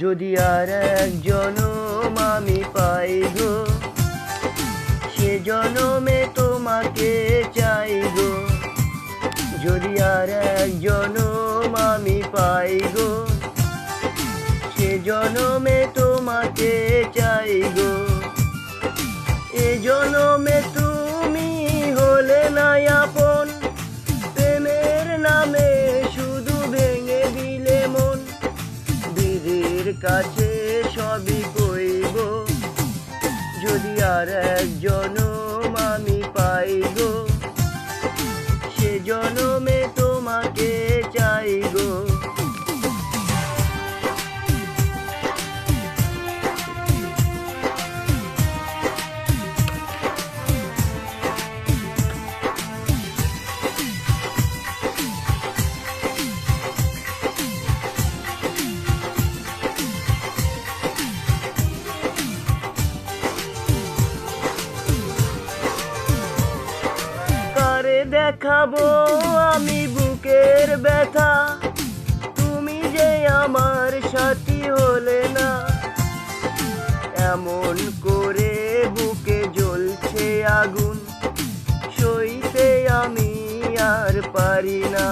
যদি আর এক জনম আমি পাই গো, সে জনমে তোমাকে চাই গো। যদি আর এক জনম আমি পাই গো, সে জনমে তোমাকে চাই গো। এ জনমে তুমি হলে না আপন, প্রেমের নামে শুধু ভেঙে দিলে মন। বিধির কাছে সবই কইব, যদি আর এক জনম আমি পাই গো, সে জনমে তোমাকে চাই গো। দেখাবো আমি বুকের ব্যথা, তুমি যে আমার সাথী হলে না। এমন করে বুকে জ্বলছে আগুন, সইতে আমি আর পারি না।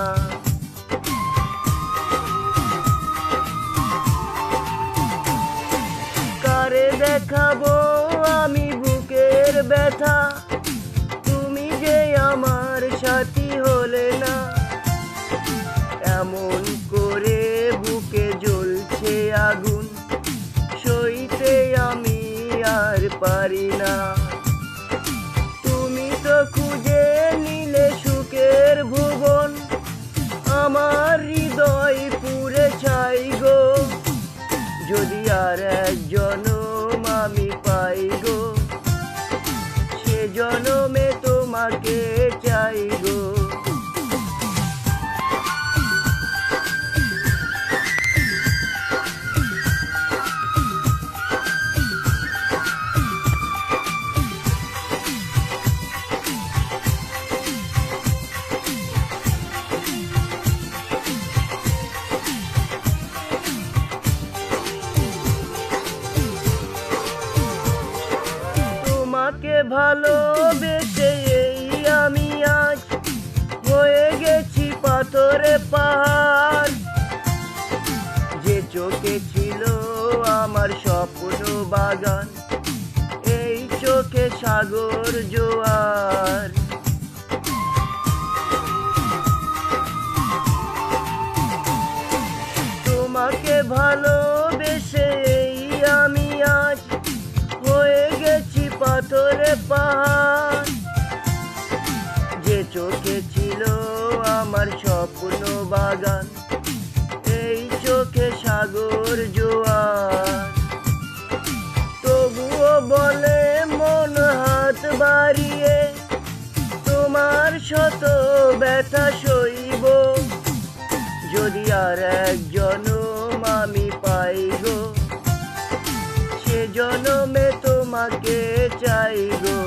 কারে দেখাবো আমি বুকের ব্যথা, তুমি যে আমার সাথী হলে না। এমন করে বুকে জ্বলছে আগুন, সইতে আমি আর পারি না। তুমি তো খুঁজে নিলে সুখের ভুবন, আমার হৃদয় পুড়ে ছাই গো। যদি আর এক জনম আমি পাই গো, সে জনমে তোমাকে চাই গো। তোমাকে ভালোবেসে এই আমি আজ হয়ে গেছি পাথরে পাহাড়। যে চোখে ছিল আমার স্বপ্ন বাগান, এই চোখে সাগর জোয়ার। তোমাকে ভালোবেসে এই আমি আজ হয়ে গেছি পাথরে পাহাড়। যে চোখে ছিল আমার স্বপ্ন বাগান, এই চোখে সাগর জোয়ার। তবুও বলে মন হাত বাড়িয়ে, তোমার শত ব্যথা সইব। যদি আর এক জনম আমি পাই গো, সে জনমে তোমাকে চাই গো।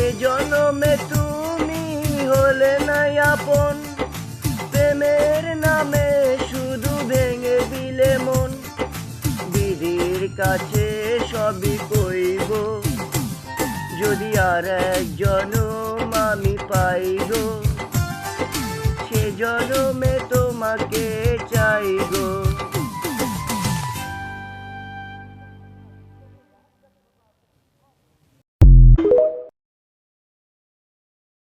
এ জনমে তুমি হলে না আপন, প্রেমের নামে শুধু ভেঙে দিলে মন। বিধির কাছে সবই কইব, যদি আর এক জনম আমি পাই গো, সে জনমে